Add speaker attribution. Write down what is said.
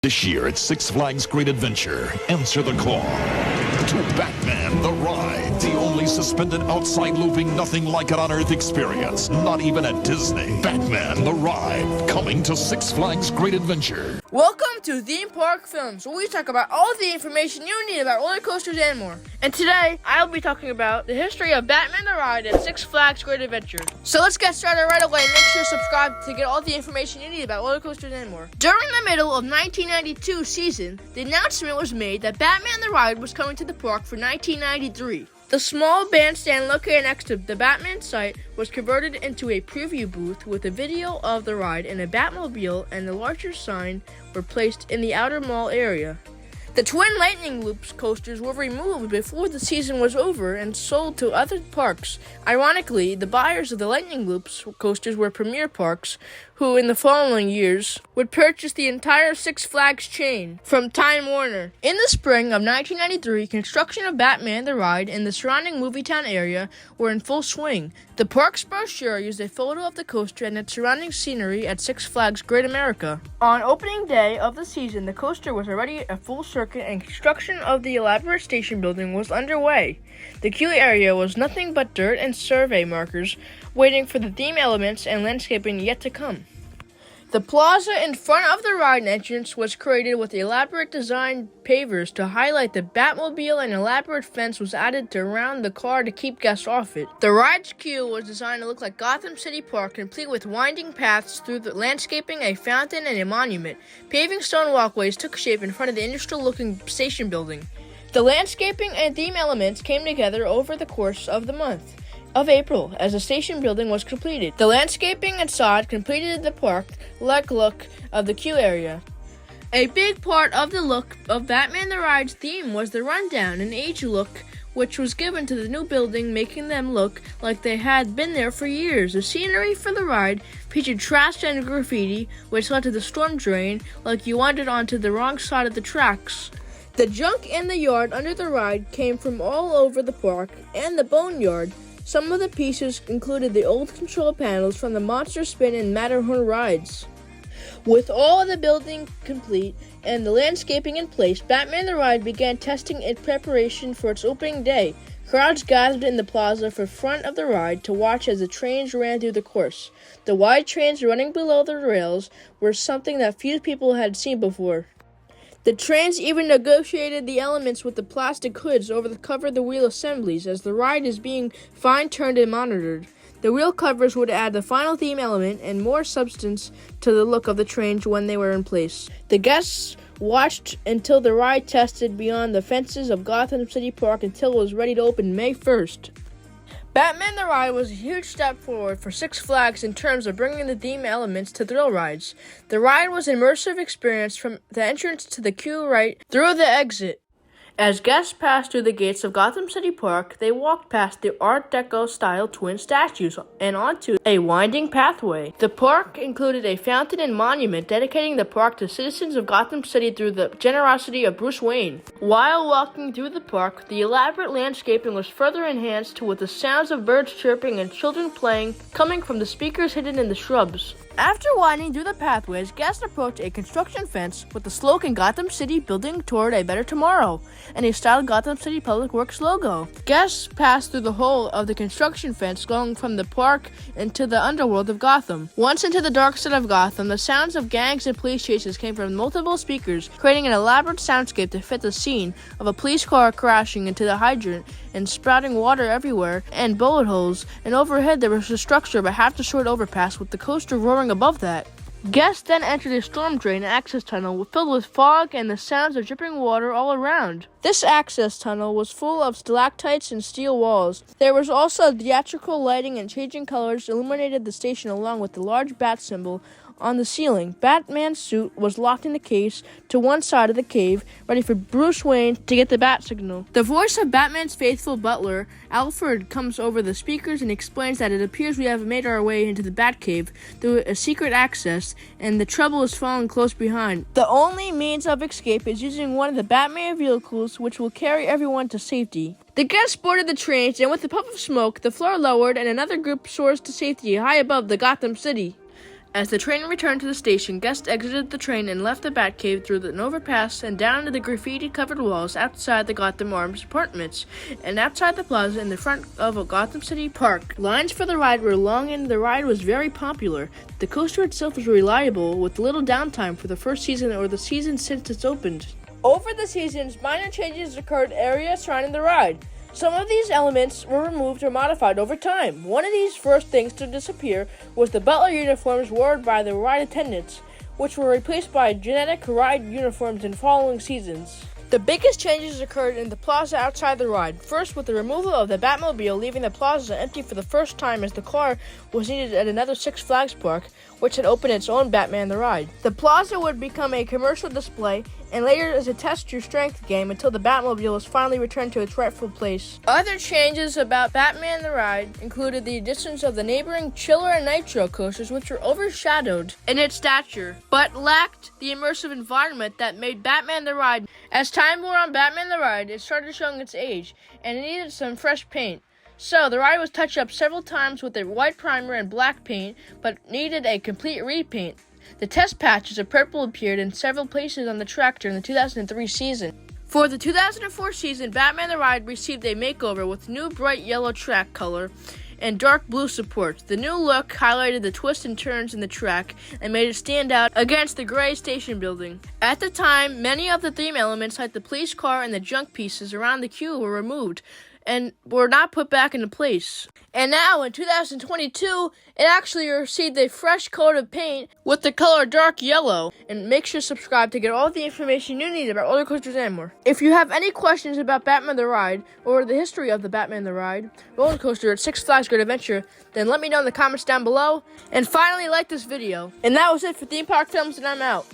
Speaker 1: This year at Six Flags Great Adventure, answer the call to Batman the Ride, the only suspended outside looping nothing like it on Earth experience, not even at Disney. Batman the Ride, coming to Six Flags Great Adventure.
Speaker 2: Welcome to Theme Park Films, where we talk about all the information you need about roller coasters and more. And today, I'll be talking about the history of Batman the Ride at Six Flags Great Adventure. So let's get started right away. Make sure to subscribe to get all the information you need about roller coasters and more. During the middle of 1992 season, the announcement was made that Batman the Ride was coming to the park for 1993. The small bandstand located next to the Batman site was converted into a preview booth with a video of the ride, and a Batmobile and a larger sign were placed in the outer mall area. The twin Lightning Loops coasters were removed before the season was over and sold to other parks. Ironically, the buyers of the Lightning Loops coasters were Premier Parks, who in the following years would purchase the entire Six Flags chain from Time Warner. In the spring of 1993, construction of Batman the Ride and the surrounding Movietown area were in full swing. The park's brochure used a photo of the coaster and its surrounding scenery at Six Flags Great America. On opening day of the season, the coaster was already a full circuit and construction of the elaborate station building was underway. The queue area was nothing but dirt and survey markers, waiting for the theme elements and landscaping yet to come. The plaza in front of the ride entrance was created with elaborate design pavers to highlight the Batmobile, and elaborate fence was added to around the car to keep guests off it. The ride's queue was designed to look like Gotham City Park, complete with winding paths through the landscaping, a fountain, and a monument. Paving stone walkways took shape in front of the industrial-looking station building. The landscaping and theme elements came together over the course of the month of April as the station building was completed. The landscaping and sod completed the park-like look of the queue area. A big part of the look of Batman the Ride's theme was the rundown and age look, which was given to the new building, making them look like they had been there for years. The scenery for the ride featured trash and graffiti, which led to the storm drain, like you wandered onto the wrong side of the tracks. The junk in the yard under the ride came from all over the park and the boneyard. Some of the pieces included the old control panels from the Monster Spin and Matterhorn rides. With all of the building complete and the landscaping in place, Batman the Ride began testing in preparation for its opening day. Crowds gathered in the plaza for front of the ride to watch as the trains ran through the course. The wide trains running below the rails were something that few people had seen before. The trains even negotiated the elements with the plastic hoods over the cover of the wheel assemblies as the ride is being fine-tuned and monitored. The wheel covers would add the final theme element and more substance to the look of the trains when they were in place. The guests watched until the ride tested beyond the fences of Gotham City Park until it was ready to open May 1st. Batman the Ride was a huge step forward for Six Flags in terms of bringing the theme elements to thrill rides. The ride was an immersive experience from the entrance to the queue right through the exit. As guests passed through the gates of Gotham City Park, they walked past the Art Deco-style twin statues and onto a winding pathway. The park included a fountain and monument dedicating the park to citizens of Gotham City through the generosity of Bruce Wayne. While walking through the park, the elaborate landscaping was further enhanced with the sounds of birds chirping and children playing coming from the speakers hidden in the shrubs. After winding through the pathways, guests approached a construction fence with the slogan Gotham City Building Toward a Better Tomorrow and a styled Gotham City Public Works logo. Guests passed through the whole of the construction fence going from the park into the underworld of Gotham. Once into the dark side of Gotham, the sounds of gangs and police chases came from multiple speakers, creating an elaborate soundscape to fit the scene of a police car crashing into the hydrant and spouting water everywhere and bullet holes, and overhead there was a structure of a half-destroyed overpass with the coaster roaring above that. Guests then entered a storm drain access tunnel filled with fog and the sounds of dripping water all around. This access tunnel was full of stalactites and steel walls. There was also theatrical lighting and changing colors illuminated the station along with the large bat symbol on the ceiling. Batman's suit was locked in the case to one side of the cave, ready for Bruce Wayne to get the bat signal. The voice of Batman's faithful butler, Alfred, comes over the speakers and explains that it appears we have made our way into the BATCAVE through a secret access, and the trouble is following close behind. The only means of escape is using one of the Batman vehicles, which will carry everyone to safety. The guests boarded the trains, and with a puff of smoke, the floor lowered and another group soars to safety high above the Gotham City. As the train returned to the station, guests exited the train and left the Batcave through an overpass and down to the graffiti-covered walls outside the Gotham Arms apartments and outside the plaza in the front of Gotham City Park. Lines for the ride were long and the ride was very popular. The coaster itself was reliable with little downtime for the first season or the season since it's opened. Over the seasons, minor changes occurred in areas surrounding the ride. Some of these elements were removed or modified over time. One of these first things to disappear was the butler uniforms worn by the ride attendants, which were replaced by genetic ride uniforms in following seasons. The biggest changes occurred in the plaza outside the ride. First, with the removal of the Batmobile, leaving the plaza empty for the first time as the car was needed at another Six Flags park, which had opened its own Batman the Ride. The plaza would become a commercial display and later as a test your strength game until the Batmobile was finally returned to its rightful place. Other changes about Batman the Ride included the additions of the neighboring Chiller and Nitro coasters, which were overshadowed in its stature, but lacked the immersive environment that made Batman the Ride. As time wore on Batman the Ride, it started showing its age, and it needed some fresh paint. So, the ride was touched up several times with a white primer and black paint, but needed a complete repaint. The test patches of purple appeared in several places on the track during the 2003 season. For the 2004 season, Batman the Ride received a makeover with new bright yellow track color and dark blue supports. The new look highlighted the twists and turns in the track and made it stand out against the gray station building. At the time, many of the theme elements like the police car and the junk pieces around the queue were removed and were not put back into place. And now, in 2022, it actually received a fresh coat of paint with the color dark yellow. And make sure to subscribe to get all the information you need about roller coasters and more. If you have any questions about Batman the Ride, or the history of the Batman the Ride roller coaster at Six Flags Great Adventure, then let me know in the comments down below. And finally, like this video. And that was it for Theme Park Films, and I'm out.